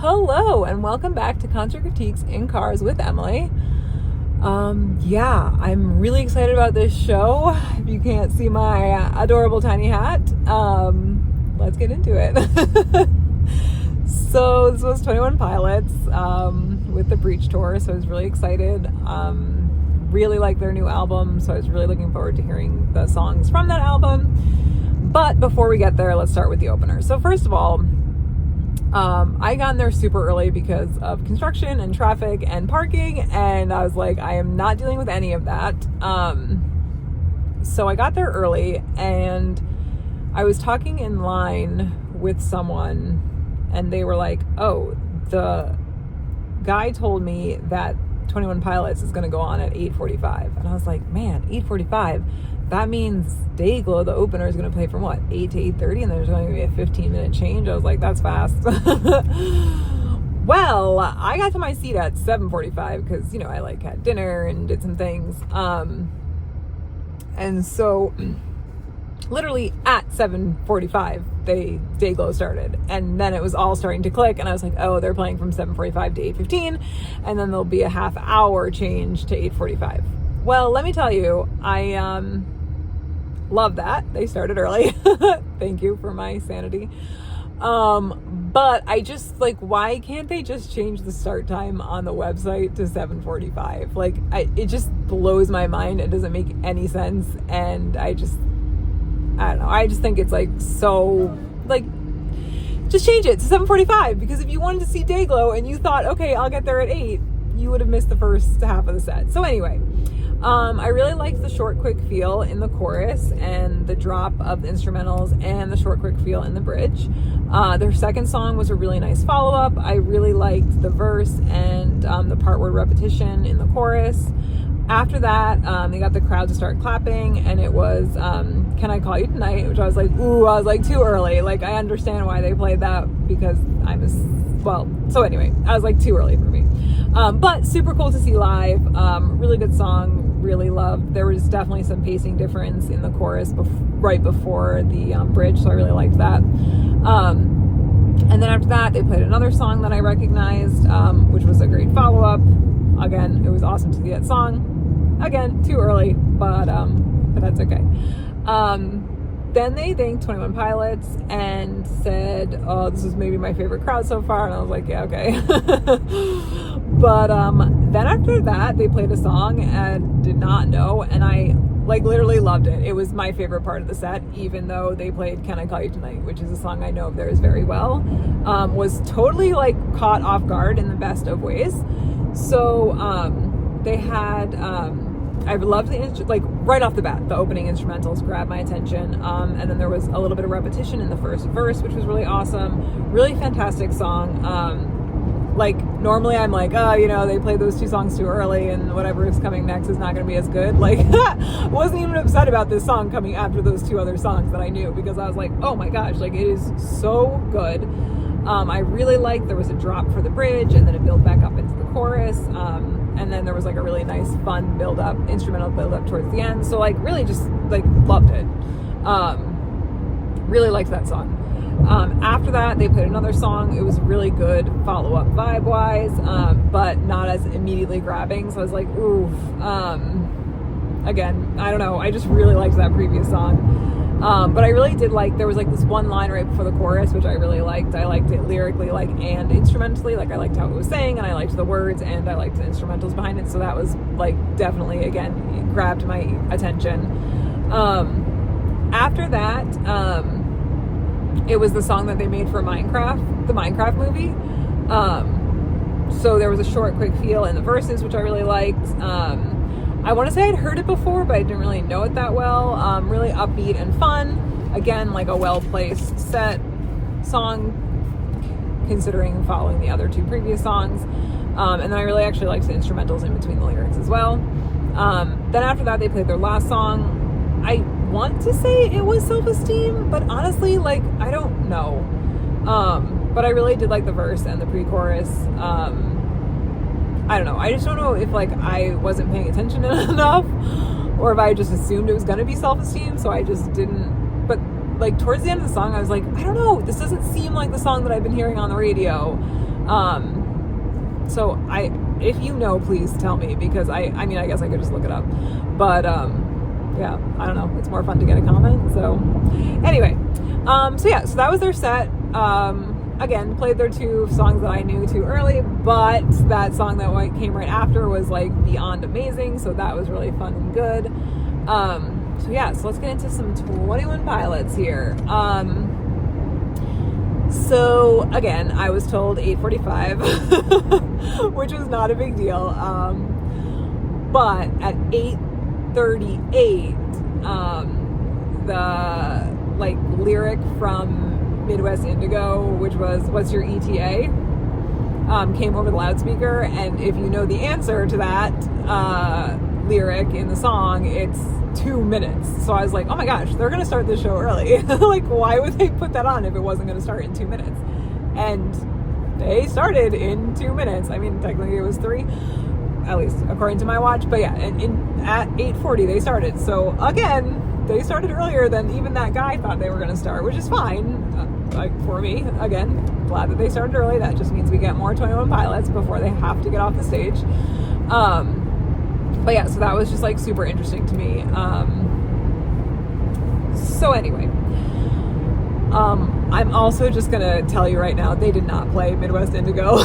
Hello and welcome back to Concert Critiques in Cars with Emily. I'm really excited about this show. If you can't see my adorable tiny hat, let's get into it. So this was 21 Pilots with the Breach Tour, so I was really excited. Really like their new album, so I was really looking forward to hearing the songs from that album. But before we get there, let's start with the opener. So first of all, I got in there super early because of construction and traffic and parking, and I was like, I am not dealing with any of that. So I got there early, and I was talking in line with someone, and they were like, oh, the guy told me that 21 Pilots is going to go on at 8:45. And I was like, man, 8:45? That means Dayglow, the opener, is going to play from 8 to 8:30, and there's going to be a 15-minute change. I was like, that's fast. Well, I got to my seat at 7:45 because, I had dinner and did some things. And so literally at 7:45, Dayglow started, and then it was all starting to click, and I was like, oh, they're playing from 7:45 to 8:15, and then there'll be a half hour change to 8:45. Well, let me tell you, I love that they started early. Thank you for my sanity. But I just why can't they just change the start time on the website to 7:45? It just blows my mind. It doesn't make any sense, and I don't know. I just think it's just change it to 7:45, because if you wanted to see Dayglow and you thought, okay, I'll get there at 8, you would have missed the first half of the set. So anyway, I really liked the short, quick feel in the chorus and the drop of the instrumentals and the short, quick feel in the bridge. Their second song was a really nice follow-up. I really liked the verse and the part word repetition in the chorus. After that, they got the crowd to start clapping, and it was Can I Call You Tonight, which I was like, ooh, I was like, too early. I understand why they played that, because so anyway, I was like, too early for me. But super cool to see live. Really good song, really loved. There was definitely some pacing difference in the chorus right before the bridge, so I really liked that. And then after that, they played another song that I recognized, which was a great follow-up. Again, it was awesome to see that song. Again, too early, but that's okay. Then they thanked 21 Pilots and said, oh, this is maybe my favorite crowd so far. And I was like, yeah, okay. But then after that, they played a song and did not know. And I literally loved it. It was my favorite part of the set, even though they played Can I Call You Tonight, which is a song I know of theirs very well. Was totally caught off guard in the best of ways. So they had... I loved the right off the bat, the opening instrumentals grabbed my attention, and then there was a little bit of repetition in the first verse, which was really awesome. Really fantastic song. Normally I'm they played those two songs too early, and whatever is coming next is not going to be as good. I wasn't even upset about this song coming after those two other songs that I knew, because I was like, oh my gosh, it is so good. I really liked there was a drop for the bridge, and then it built back up into the chorus. And then there was a really nice, fun instrumental build up towards the end. So really just loved it. Really liked that song. After that, they played another song. It was really good follow up vibe wise, but not as immediately grabbing. So I was like, oof. Again, I don't know. I just really liked that previous song. But I really did there was this one line right before the chorus, which I really liked. I liked it lyrically, and instrumentally. I liked how it was saying, and I liked the words, and I liked the instrumentals behind it. So that was definitely, again, grabbed my attention. After that, it was the song that they made for the Minecraft movie. So there was a short, quick feel in the verses, which I really liked. I want to say I'd heard it before, but I didn't really know it that well. Really upbeat and fun. Again, a well-placed set song, considering following the other two previous songs. And then I really actually liked the instrumentals in between the lyrics as well. Then after that, they played their last song. I want to say it was Self-Esteem, but honestly, I don't know. But I really did like the verse and the pre-chorus. I don't know. I just don't know if I wasn't paying attention enough, or if I just assumed it was going to be Self-Esteem, so I just didn't. But towards the end of the song, I was like, I don't know, this doesn't seem like the song that I've been hearing on the radio. So if you know, please tell me, because I mean, I guess I could just look it up, but yeah, I don't know, it's more fun to get a comment. So anyway, so yeah, so that was their set. Again, played their 2 songs that I knew too early, but that song that came right after was like beyond amazing, so that was really fun and good. So yeah, so let's get into some 21 Pilots here. So again, I was told 8:45, which was not a big deal. But at 8:38, the like lyric from Midwest Indigo, which was "What's your ETA?" Came over the loudspeaker, and if you know the answer to that lyric in the song, it's 2 minutes. So I was like, oh my gosh, they're gonna start this show early. Like, why would they put that on if it wasn't gonna start in 2 minutes? And they started in 2 minutes. I mean, technically it was 3, at least according to my watch, but yeah, and at 8:40 they started. So again, they started earlier than even that guy thought they were gonna start, which is fine. Like, for me, again, glad that they started early. That just means we get more 21 Pilots before they have to get off the stage. But yeah, so that was just like super interesting to me. So anyway, I'm also just gonna tell you right now, they did not play Midwest Indigo,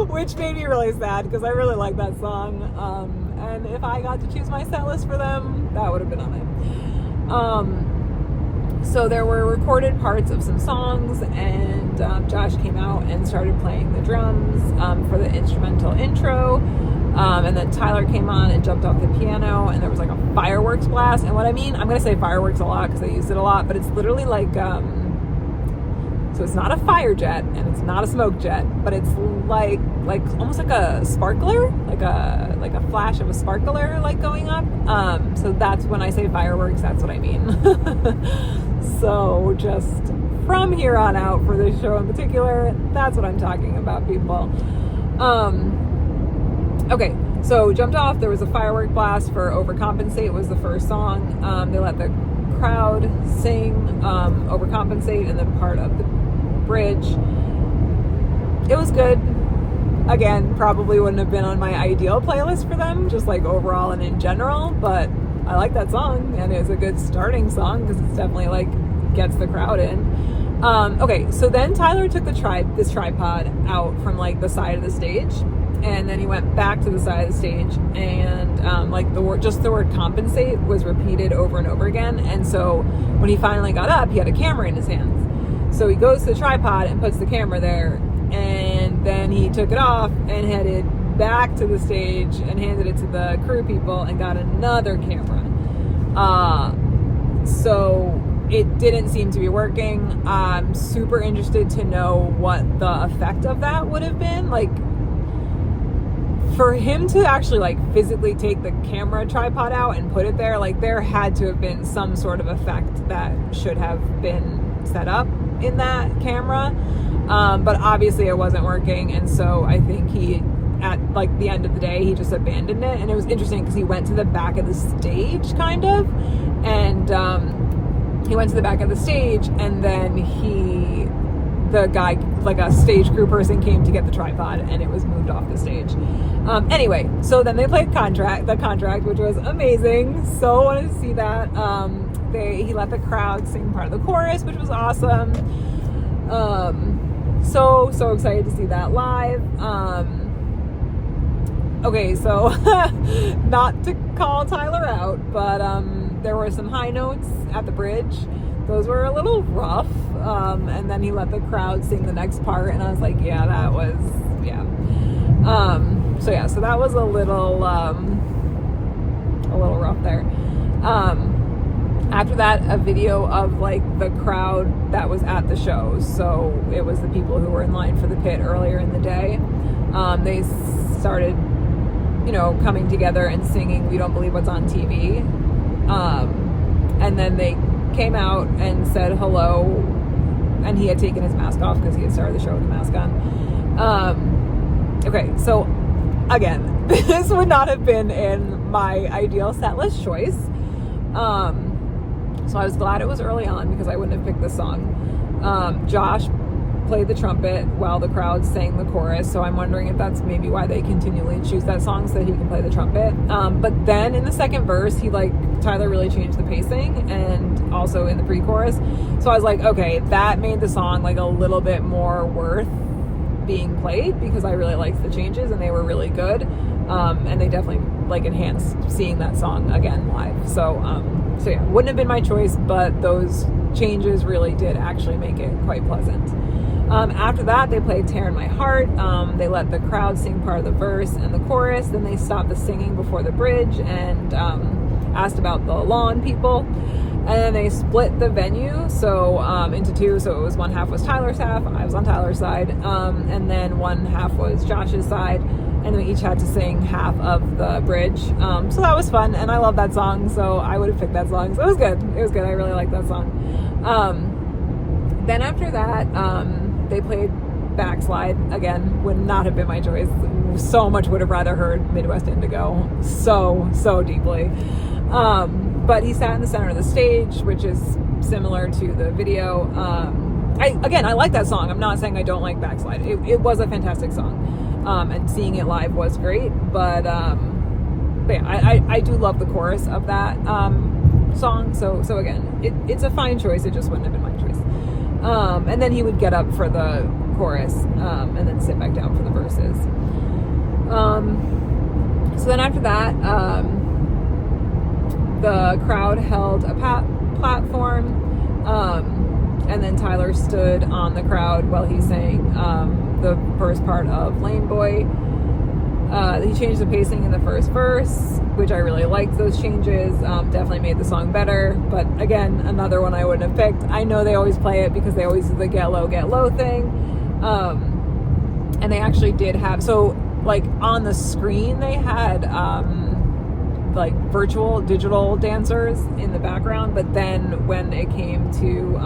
which made me really sad because I really like that song. And if I got to choose my set list for them, that would have been on it. So there were recorded parts of some songs, and Josh came out and started playing the drums for the instrumental intro. And then Tyler came on and jumped off the piano, and there was like a fireworks blast. And what I mean, I'm going to say fireworks a lot because I used it a lot, but it's literally like, so it's not a fire jet and it's not a smoke jet, but it's like almost like a sparkler, like a flash of a sparkler like going up. So that's when I say fireworks, that's what I mean. So just from here on out for this show in particular, that's what I'm talking about, people. Okay, so jumped off, there was a firework blast for Overcompensate was the first song. They let the crowd sing Overcompensate and then part of the bridge. It was good. Again, probably wouldn't have been on my ideal playlist for them, just like overall and in general, but I like that song, and it's a good starting song because it's definitely like gets the crowd in. Okay, so then Tyler took this tripod out from like the side of the stage, and then he went back to the side of the stage, and like the word compensate was repeated over and over again. And so when he finally got up, he had a camera in his hands. So he goes to the tripod and puts the camera there, and then he took it off and headed back to the stage and handed it to the crew people and got another camera. So it didn't seem to be working. I'm super interested to know what the effect of that would have been. Like, for him to actually like physically take the camera tripod out and put it there, like there had to have been some sort of effect that should have been set up in that camera. But obviously it wasn't working. And so I think he, at like the end of the day, he just abandoned it. And it was interesting because he went to the back of the stage kind of, and he went to the back of the stage, and then the guy, like a stage crew person, came to get the tripod, and it was moved off the stage. Anyway, so then they played the contract, which was amazing. So wanted to see that. He let the crowd sing part of the chorus, which was awesome. So excited to see that live. Okay, so not to call Tyler out, but there were some high notes at the bridge. Those were a little rough. And then he let the crowd sing the next part, and I was like, yeah, that was, yeah. So that was a little rough there. After that, a video of like the crowd that was at the show. So it was the people who were in line for the pit earlier in the day. They started, coming together and singing "We Don't Believe What's on TV." And then they came out and said hello, and he had taken his mask off because he had started the show with the mask on. Okay, so again, this would not have been in my ideal set list choice. So I was glad it was early on because I wouldn't have picked this song. Josh played the trumpet while the crowd sang the chorus, so I'm wondering if that's maybe why they continually choose that song, so that he can play the trumpet. But then in the second verse, Tyler really changed the pacing, and also in the pre-chorus. So I was like, okay, that made the song like a little bit more worth being played, because I really liked the changes and they were really good. And they definitely like enhanced seeing that song again live. So yeah, wouldn't have been my choice, but those changes really did actually make it quite pleasant. After that, they played Tear in My Heart. They let the crowd sing part of the verse and the chorus. Then they stopped the singing before the bridge and asked about the lawn people. And then they split the venue into two. So it was one half was Tyler's half, I was on Tyler's side, and then one half was Josh's side. And we each had to sing half of the bridge. So that was fun, and I love that song, so I would have picked that song. So it was good. It was good. I really liked that song. Then after that, they played Backslide. Again, would not have been my choice. So much would have rather heard Midwest Indigo. So deeply. But he sat in the center of the stage, which is similar to the video. I like that song. I'm not saying I don't like Backslide. It was a fantastic song. And seeing it live was great, but yeah, I do love the chorus of that song. So again, it's a fine choice. It just wouldn't have been my choice. And then he would get up for the chorus and then sit back down for the verses. So then after that, the crowd held a platform, and then Tyler stood on the crowd while he sang the first part of Lane Boy. He changed the pacing in the first verse, which I really liked those changes. Definitely made the song better, but again, another one I wouldn't have picked. I know they always play it because they always do the get low thing. And they actually did have, so like on the screen they had like virtual digital dancers in the background, but then when it came to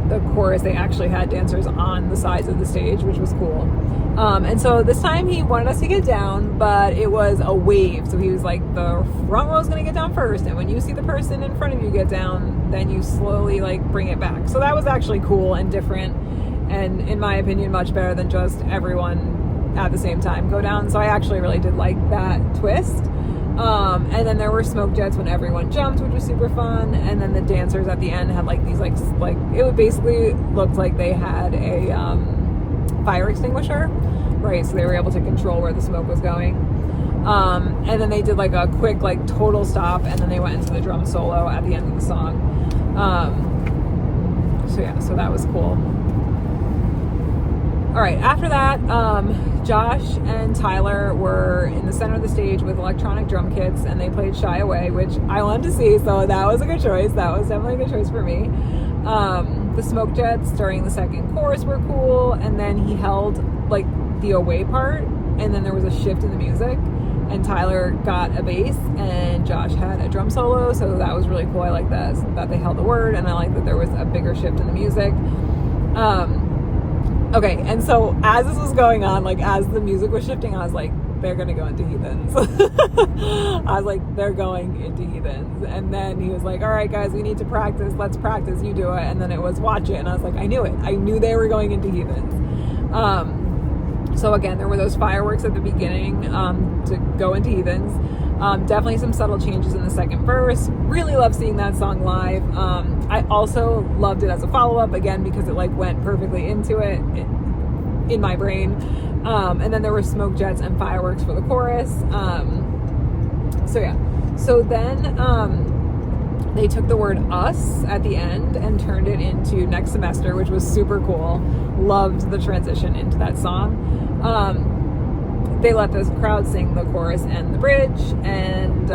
the chorus, they actually had dancers on the sides of the stage, which was cool. And so this time he wanted us to get down, but it was a wave. So he was like, the front row is going to get down first, and when you see the person in front of you get down, then you slowly like bring it back. So that was actually cool and different, and in my opinion, much better than just everyone at the same time go down. So I actually really did like that twist. And then there were smoke jets when everyone jumped, which was super fun. And then the dancers at the end had like these like it would basically looked like they had a fire extinguisher, right? So they were able to control where the smoke was going. And then they did like a quick like total stop, and then they went into the drum solo at the end of the song. So yeah, so that was cool. All right, after that, Josh and Tyler were in the center of the stage with electronic drum kits, and they played Shy Away, which I wanted to see, so that was a good choice. That was definitely a good choice for me. The smoke jets during the second chorus were cool, and then he held like the away part, and then there was a shift in the music, and Tyler got a bass, and Josh had a drum solo, so that was really cool. I like that they held the word, and I like that there was a bigger shift in the music. Okay, and so as this was going on, like as the music was shifting, I was like, they're gonna go into Heathens. I was like, they're going into Heathens. And then he was like, all right guys, we need to practice, let's practice, you do it. And then it was watch it, and I was like, I knew it. I knew they were going into Heathens. So again, there were those fireworks at the beginning to go into Heathens. Definitely some subtle changes in the second verse. Really love seeing that song live. I also loved it as a follow-up, again, because it like went perfectly into it in my brain. And then there were smoke jets and fireworks for the chorus. So yeah. So then they took the word us at the end and turned it into next semester, which was super cool. Loved the transition into that song. They let the crowd sing the chorus and the bridge, and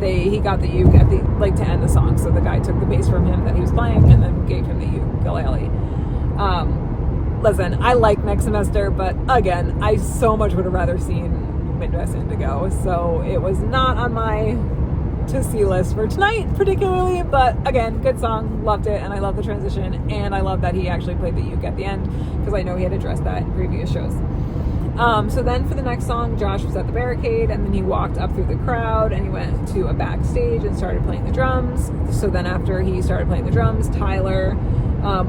he got the uke at the to end the song. So the guy took the bass from him that he was playing and then gave him the ukulele. Listen, I like next semester, but again, I so much would have rather seen Midwest Indigo. So it was not on my to-see list for tonight particularly, but again, good song, loved it, and I love the transition, and I love that he actually played the uke at the end, because I know he had addressed that in previous shows. So then for the next song, Josh was at the barricade, and then he walked up through the crowd, and he went to a backstage and started playing the drums. So then after he started playing the drums, Tyler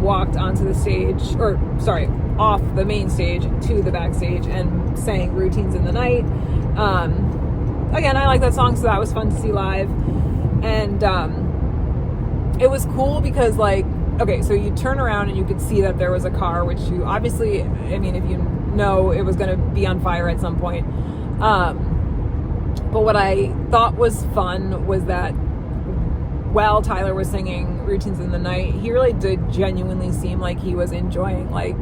walked onto the stage, off the main stage to the backstage and sang Routines in the Night. Again, I like that song, so that was fun to see live. And it was cool because, like, okay, so you turn around and you could see that there was a car, which you obviously, I mean, if you know it was going to be on fire at some point. But what I thought was fun was that while Tyler was singing Routines in the Night, he really did genuinely seem like he was enjoying, like,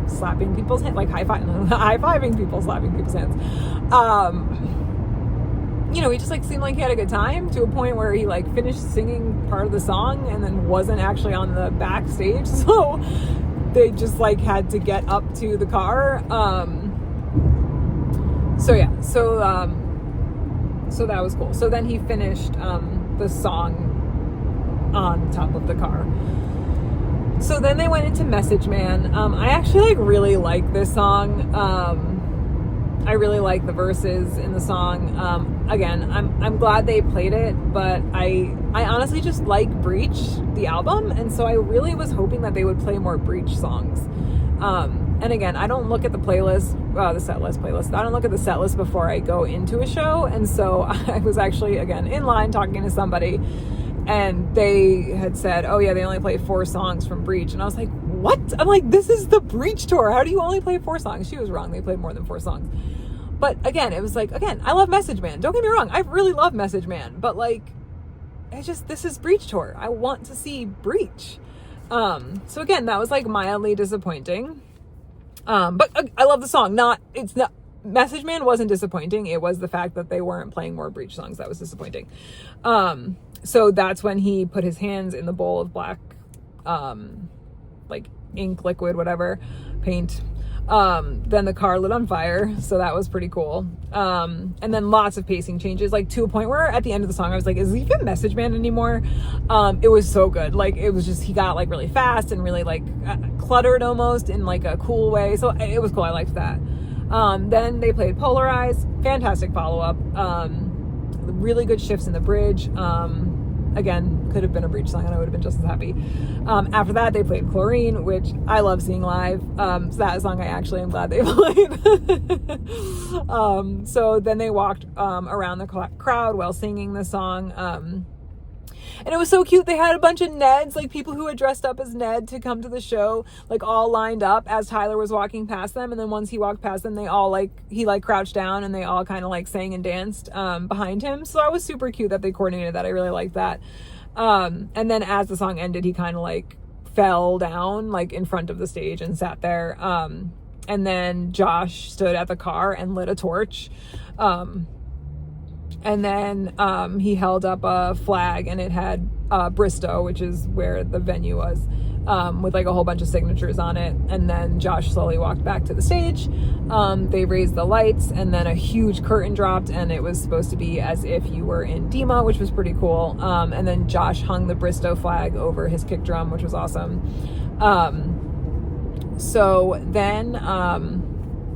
slapping people's hands, like high-fiving people, slapping people's hands. You know, he just, like, seemed like he had a good time, to a point where he, like, finished singing part of the song and then wasn't actually on the backstage. So they just, like, had to get up to the car. So that was cool. So then he finished the song on top of the car. So then they went into Message Man. I actually, like, really like this song. I really like the verses in the song. Again, I'm glad they played it, but I honestly just like Breach, the album, and so I really was hoping that they would play more Breach songs. And again, I don't look at the playlist, the set list playlist. I don't look at the set list before I go into a show, and so I was actually, again, in line talking to somebody, and they had said, oh yeah, they only play 4 songs from Breach, and I was like, what? I'm like, this is the Breach tour. How do you only play 4 songs? She was wrong. They played more than 4 songs. But again, it was like, again, I love Message Man. Don't get me wrong. I really love Message Man. But, like, this is Breach tour. I want to see Breach. So again, that was, like, mildly disappointing. But I love the song. Message Man wasn't disappointing. It was the fact that they weren't playing more Breach songs that was disappointing. So that's when he put his hands in the bowl of black, like, ink, liquid, whatever, paint. Then the car lit on fire, so that was pretty cool. And then lots of pacing changes, like, to a point where at the end of the song I was like, is he even Message Man anymore? It was so good. Like, it was just, he got, like, really fast and really, like, cluttered almost in, like, a cool way. So it was cool. I liked that. Then they played Polarize, fantastic follow-up, really good shifts in the bridge. Again, could have been a Breach song and I would have been just as happy. After that, they played Chlorine, which I love seeing live. So that song I actually am glad they played. So then they walked around the crowd while singing the song. And it was so cute. They had a bunch of Neds, like people who had dressed up as Ned to come to the show, like all lined up as Tyler was walking past them. And then once he walked past them, they all he crouched down and they all kind of like sang and danced behind him. So that was super cute that they coordinated that. I really liked that. And then as the song ended, he kind of like fell down like in front of the stage and sat there. And then Josh stood at the car and lit a torch. And then he held up a flag and it had Bristow, which is where the venue was, with like a whole bunch of signatures on it. And then Josh slowly walked back to the stage. They raised the lights and then a huge curtain dropped and it was supposed to be as if you were in Dima, which was pretty cool. And then Josh hung the Bristow flag over his kick drum, which was awesome. So then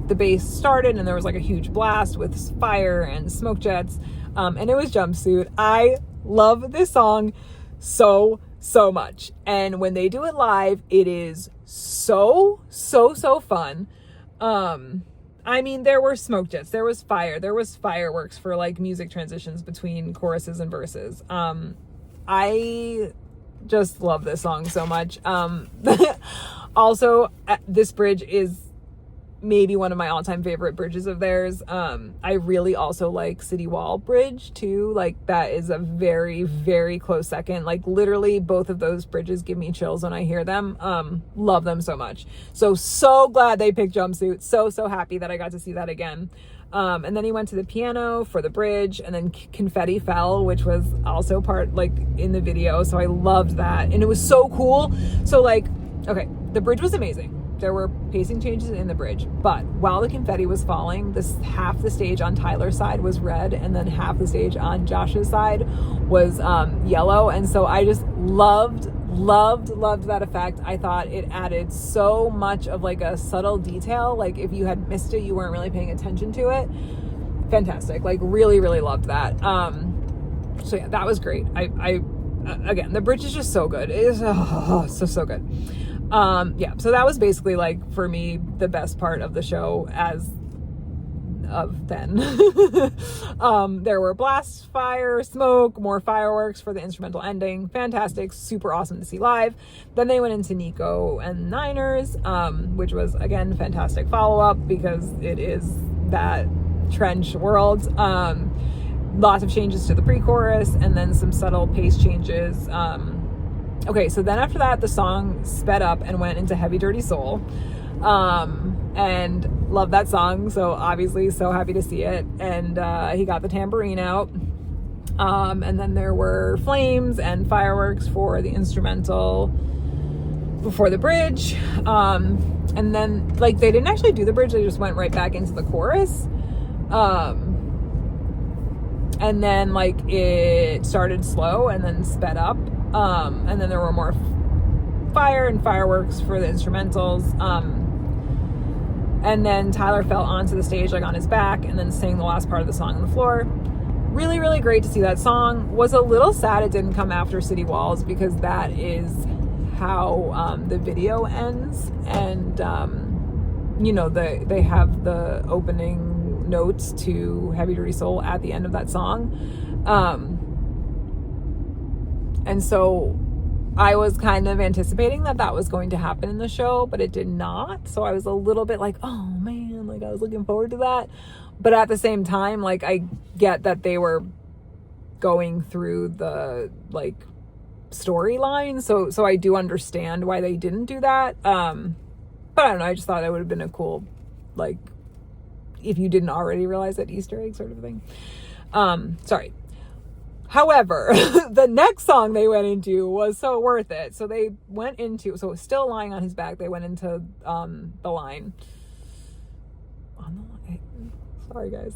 the bass started and there was like a huge blast with fire and smoke jets. And it was Jumpsuit. I love this song so much. And when they do it live, it is so fun. I mean, there were smoke jets, there was fire, there was fireworks for like music transitions between choruses and verses. I just love this song so much. Also, this bridge is maybe one of my all-time favorite bridges of theirs. I really also like City Wall Bridge too. Like that is a very close second. Like literally both of those bridges give me chills when I hear them. Love them so much. So glad they picked Jumpsuit. So happy that I got to see that again. And then he went to the piano for the bridge and then Confetti Fell, which was also part like in the video. So I loved that. And it was so cool. So like, okay, the bridge was amazing. There were pacing changes in the bridge, but while the confetti was falling, this half the stage on Tyler's side was red and then half the stage on Josh's side was yellow. And so I just loved Loved that effect. I thought it added so much of like a subtle detail. Like if you had missed it, you weren't really paying attention to it. Fantastic. Like really loved that. So yeah, that was great. I again, the bridge is just so good. It is so good. Yeah, so that was basically like for me the best part of the show as of then. There were blasts, fire, smoke, more fireworks for the instrumental ending. Fantastic, super awesome to see live. Then they went into Nico and Niners, which was again fantastic follow-up because it is that trench world. Lots of changes to the pre-chorus and then some subtle pace changes. Okay, so then after that the song sped up and went into Heavy Dirty Soul. And love that song, so obviously so happy to see it. And he got the tambourine out, and then there were flames and fireworks for the instrumental before the bridge, and then like they didn't actually do the bridge, they just went right back into the chorus, and then like it started slow and then sped up, and then there were more fire and fireworks for the instrumentals, and then Tyler fell onto the stage like on his back and then sang the last part of the song on the floor. Really great to see that song. Was a little sad it didn't come after City Walls because that is how the video ends. And, you know, they have the opening notes to Heavy Dirty Soul at the end of that song. And so I was kind of anticipating that was going to happen in the show, but it did not. So I was a little bit like, oh man, like I was looking forward to that. But at the same time, like I get that they were going through the like storyline. So I do understand why they didn't do that. But I don't know. I just thought it would have been a cool, like, if you didn't already realize that Easter egg sort of thing. Sorry. However, the next song they went into was so worth it. So they went into, so still lying on his back, they went into the line. On the line. Sorry, guys.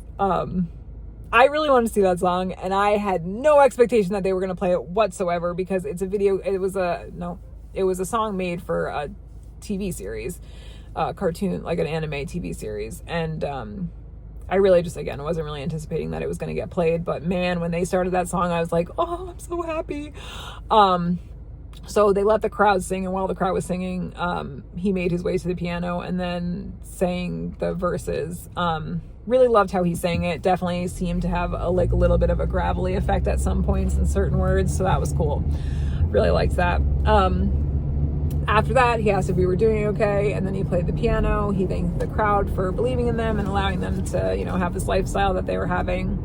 I really wanted to see that song, and I had no expectation that they were going to play it whatsoever because it's a video. It was a song made for a TV series, cartoon, like an anime TV series, and I really just, again, wasn't really anticipating that it was going to get played. But man, when they started that song, I was like, oh, I'm so happy. So they let the crowd sing. And while the crowd was singing, he made his way to the piano and then sang the verses. Really loved how he sang it. Definitely seemed to have a little bit of a gravelly effect at some points in certain words. So that was cool. Really liked that. After that, he asked if we were doing okay, and then he played the piano. He thanked the crowd for believing in them and allowing them to, you know, have this lifestyle that they were having.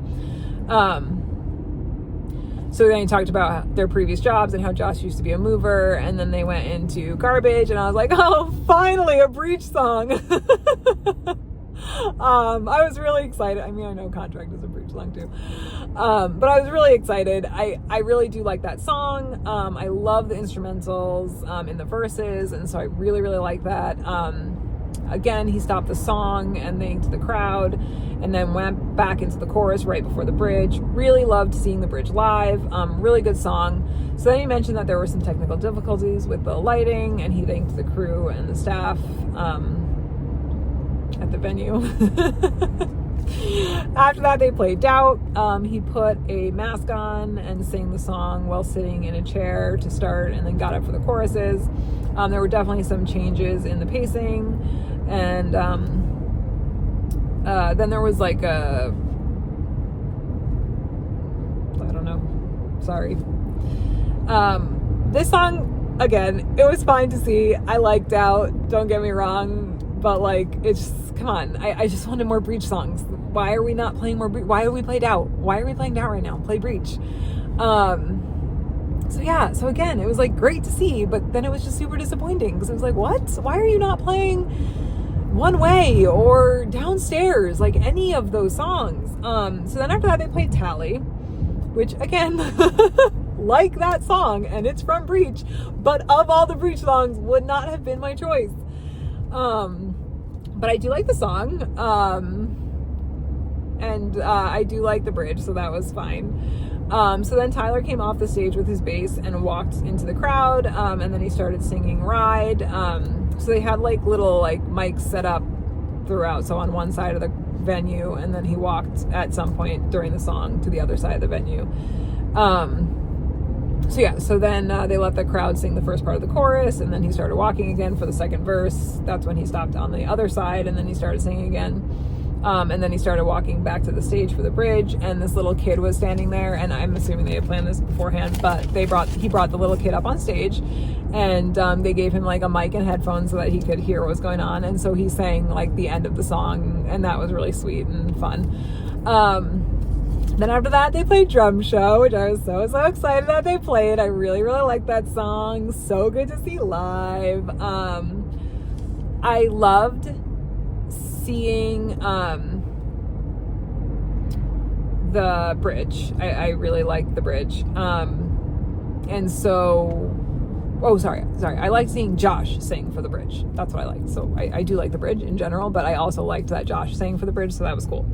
So then he talked about their previous jobs and how Josh used to be a mover, and then they went into Garbage, and I was like, oh, finally a Breach song. I was really excited. I mean, I know Contract is a Breach song too. But I was really excited. I really do like that song. I love the instrumentals in the verses, and so I really like that. Again, he stopped the song and thanked the crowd and then went back into the chorus right before the bridge. Really loved seeing the bridge live. Really good song. So then he mentioned that there were some technical difficulties with the lighting, and he thanked the crew and the staff at the venue. After that, they played Doubt. He put a mask on and sang the song while sitting in a chair to start, and then got up for the choruses. There were definitely some changes in the pacing, and then there was like a, I don't know, sorry. This song, again, it was fine to see. I liked Doubt, don't get me wrong, but like, it's just, come on, I just wanted more Breach songs. Why are we not playing more Breach? Why do we play Doubt? Why are we playing Doubt right now? Play Breach. So yeah, so again, it was like great to see, but then it was just super disappointing because it was like, what? Why are you not playing One Way or Downstairs, like any of those songs? So then after that, they played Tally, which again, like that song, and it's from Breach, but of all the Breach songs, would not have been my choice. But I do like the song, and I do like the bridge, so that was fine. So then Tyler came off the stage with his bass and walked into the crowd, and then he started singing Ride. So they had like little like mics set up throughout, so on one side of the venue, and then he walked at some point during the song to the other side of the venue. So then they let the crowd sing the first part of the chorus, and then he started walking again for the second verse. That's when he stopped on the other side, and then he started singing again. And then he started walking back to the stage for the bridge, and this little kid was standing there, and I'm assuming they had planned this beforehand, but he brought the little kid up on stage, and they gave him like a mic and headphones so that he could hear what was going on, and so he sang like the end of the song, and that was really sweet and fun. Then after that, they played Drum Show, which I was so excited that they played. I really, really liked that song. So good to see live. I loved seeing the bridge. I really liked the bridge. And so, I liked seeing Josh sing for the bridge. That's what I liked. So I do like the bridge in general, but I also liked that Josh sang for the bridge, so that was cool.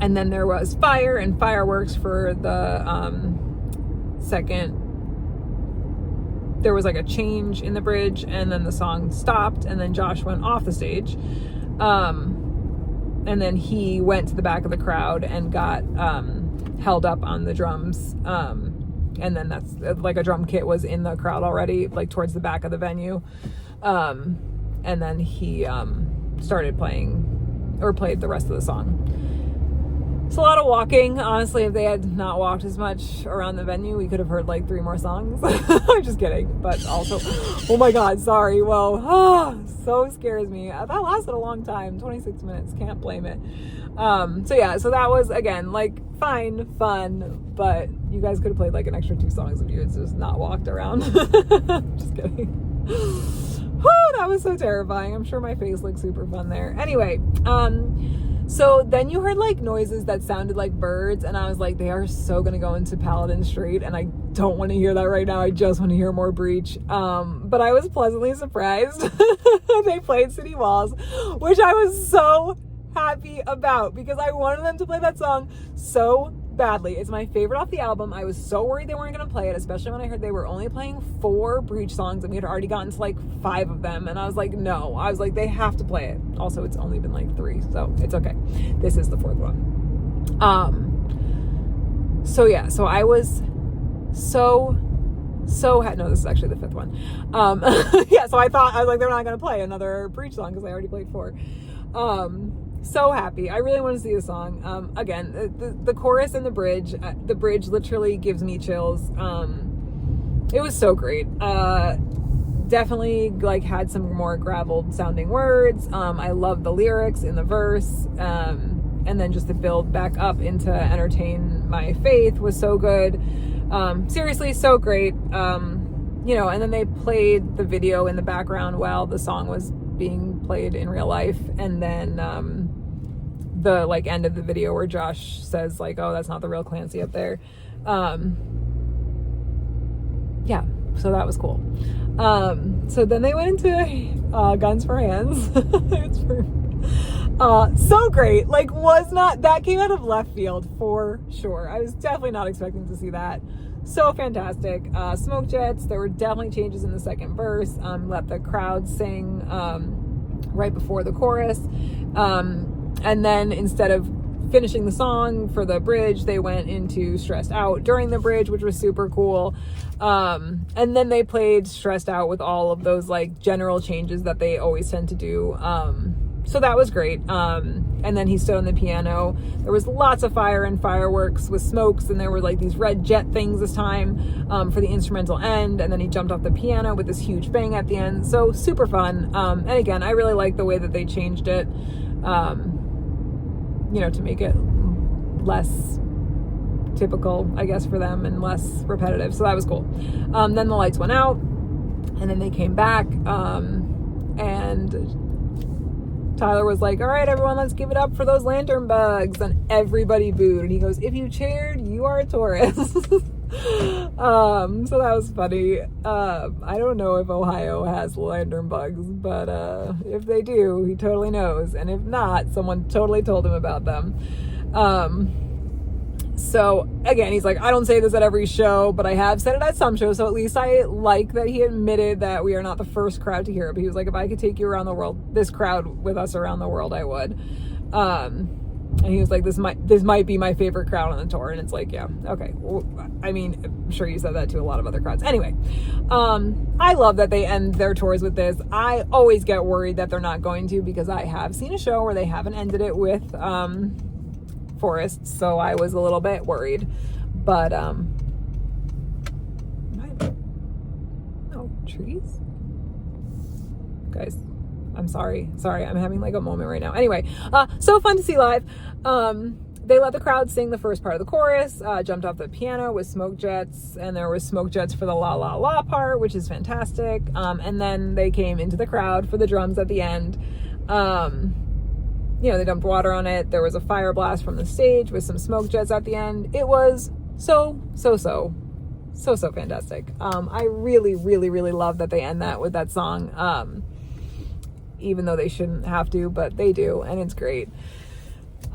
And then there was fire and fireworks for the second. There was like a change in the bridge, and then the song stopped, and then Josh went off the stage. And then he went to the back of the crowd and got held up on the drums. And then that's like a drum kit was in the crowd already, like towards the back of the venue. And then he started played the rest of the song. It's a lot of walking. Honestly, if they had not walked as much around the venue, we could have heard like 3 more songs. I'm just kidding. But also, oh my God, sorry. Whoa. So scares me. That lasted a long time, 26 minutes. Can't blame it. So that was, again, like fun, but you guys could have played like an extra 2 songs if you had just not walked around. Just kidding. Whew, that was so terrifying. I'm sure my face looked super fun there. Anyway, so then you heard like noises that sounded like birds, and I was like, they are so gonna go into Paladin Street, and I don't want to hear that right now. I just want to hear more Breach. But I was pleasantly surprised. They played City Walls, which I was so happy about because I wanted them to play that song so badly. It's my favorite off the album. I was so worried they weren't going to play it, especially when I heard they were only playing 4 Breach songs and we had already gotten to like 5 of them, and I was like, no. I was like, they have to play it. Also, it's only been like 3, so it's okay. This is the 4th one. So I was so no, this is actually the 5th one. So I was like, they're not going to play another Breach song because I already played 4. So happy. I really want to see the song. Again, the chorus and the bridge literally gives me chills. It was so great. Definitely like had some more graveled sounding words. I love the lyrics in the verse. And then just to build back up into Entertain My Faith was so good. Seriously, so great. And then they played the video in the background while the song was being played in real life, and then the like end of the video where Josh says like, oh, that's not the real Clancy up there. So that was cool. So then they went into Guns for Hands. So great. Like, that came out of left field for sure. I was definitely not expecting to see that. So fantastic. Smoke Jets, there were definitely changes in the second verse. Let the crowd sing right before the chorus. And then instead of finishing the song for the bridge, they went into Stressed Out during the bridge, which was super cool. And then they played Stressed Out with all of those like general changes that they always tend to do. So that was great. And then he stood on the piano. There was lots of fire and fireworks with smokes, and there were like these red jet things this time for the instrumental end. And then he jumped off the piano with this huge bang at the end. So super fun. And again, I really like the way that they changed it, to make it less typical, I guess, for them and less repetitive. So that was cool. Then the lights went out, and then they came back, and Tyler was like, all right, everyone, let's give it up for those lantern bugs. And everybody booed. And he goes, if you cheered, you are a Taurus. So that was funny. I don't know if Ohio has lantern bugs, but if they do, he totally knows. And if not, someone totally told him about them. So again, he's like, I don't say this at every show, but I have said it at some shows. So at least I like that he admitted that we are not the first crowd to hear it. But he was like, if I could take you around the world, this crowd with us around the world, I would. And he was like, this might be my favorite crowd on the tour. And it's like, yeah, okay. Well, I mean, I'm sure you said that to a lot of other crowds. Anyway, I love that they end their tours with this. I always get worried that they're not going to, because I have seen a show where they haven't ended it with forests, so I was a little bit worried. But no trees, guys. I'm sorry, I'm having like a moment right now. Anyway, so fun to see live. They let the crowd sing the first part of the chorus, jumped off the piano with smoke jets, and there was smoke jets for the la la la part, which is fantastic. And then they came into the crowd for the drums at the end. You know, they dumped water on it. There was a fire blast from the stage with some smoke jets at the end. It was so fantastic. I really love that they end that with that song. Even though they shouldn't have to, but they do, and it's great.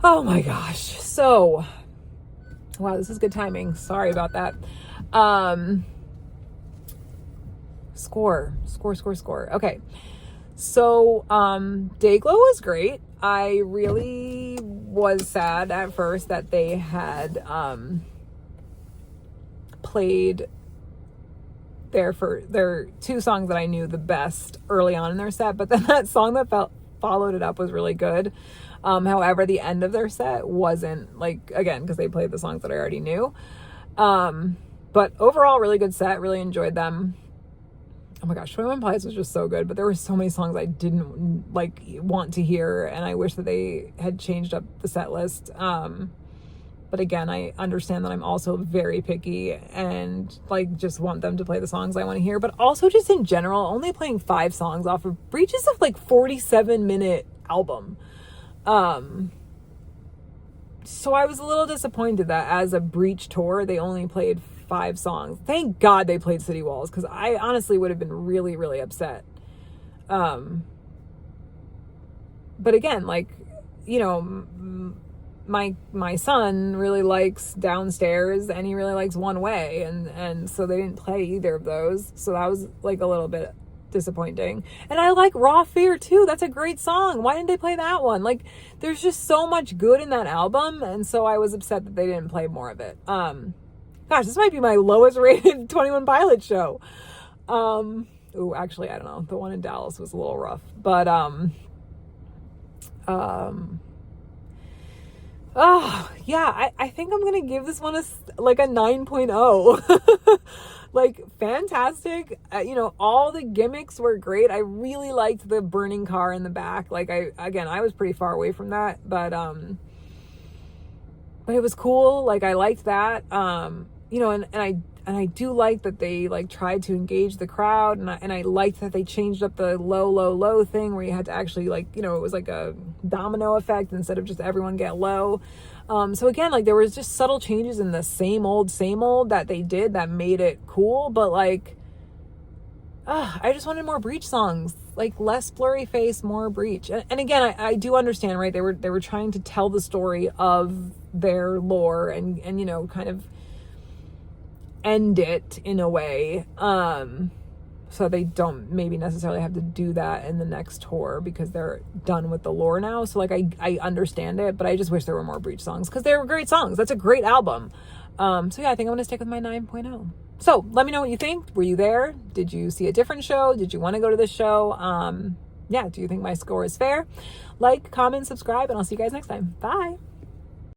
Oh my gosh. So, wow, this is good timing. Sorry about that. Score. Okay. So, Dayglow was great. I really was sad at first that they had played their two songs that I knew the best early on in their set, but then that song that followed it up was really good. However, the end of their set wasn't, like, again, because they played the songs that I already knew. But overall, really good set. Really enjoyed them. Oh my gosh, 21 Pilots was just so good, but there were so many songs I didn't want to hear, and I wish that they had changed up the set list. But again, I understand that I'm also very picky and just want them to play the songs I want to hear, but also just in general, only playing 5 songs off of Breach's of 47-minute album. So I was a little disappointed that as a Breach tour, they only played 5 songs. Thank God they played City Walls, because I honestly would have been really upset. But again, my son really likes Downstairs and he really likes One Way, and so they didn't play either of those. So that was a little bit disappointing. And I like Raw Fear too. That's a great song. Why didn't they play that one? There's just so much good in that album, and so I was upset that they didn't play more of it. Gosh, this might be my lowest rated 21 Pilots show. Ooh, actually, I don't know. The one in Dallas was a little rough, but oh yeah, I think I'm gonna give this one a 9.0. Fantastic. All the gimmicks were great. I really liked the burning car in the back. I was pretty far away from that, but it was cool. I liked that. And I do like that they tried to engage the crowd, and I liked that they changed up the low thing where you had to actually it was like a domino effect instead of just everyone get low. So again, there was just subtle changes in the same old that they did that made it cool, but I just wanted more Breach songs, less Blurry Face, more Breach. And again, I do understand, right? They were trying to tell the story of their lore and kind of end it in a way, so they don't maybe necessarily have to do that in the next tour because they're done with the lore now. So I understand it, but I just wish there were more Breach songs because they were great songs. That's a great album. So yeah, I think I'm gonna stick with my 9.0. So let me know what you think. Were you there? Did you see a different show? Did you want to go to this show? Yeah, do you think my score is fair? Comment, subscribe, and I'll see you guys next time. Bye.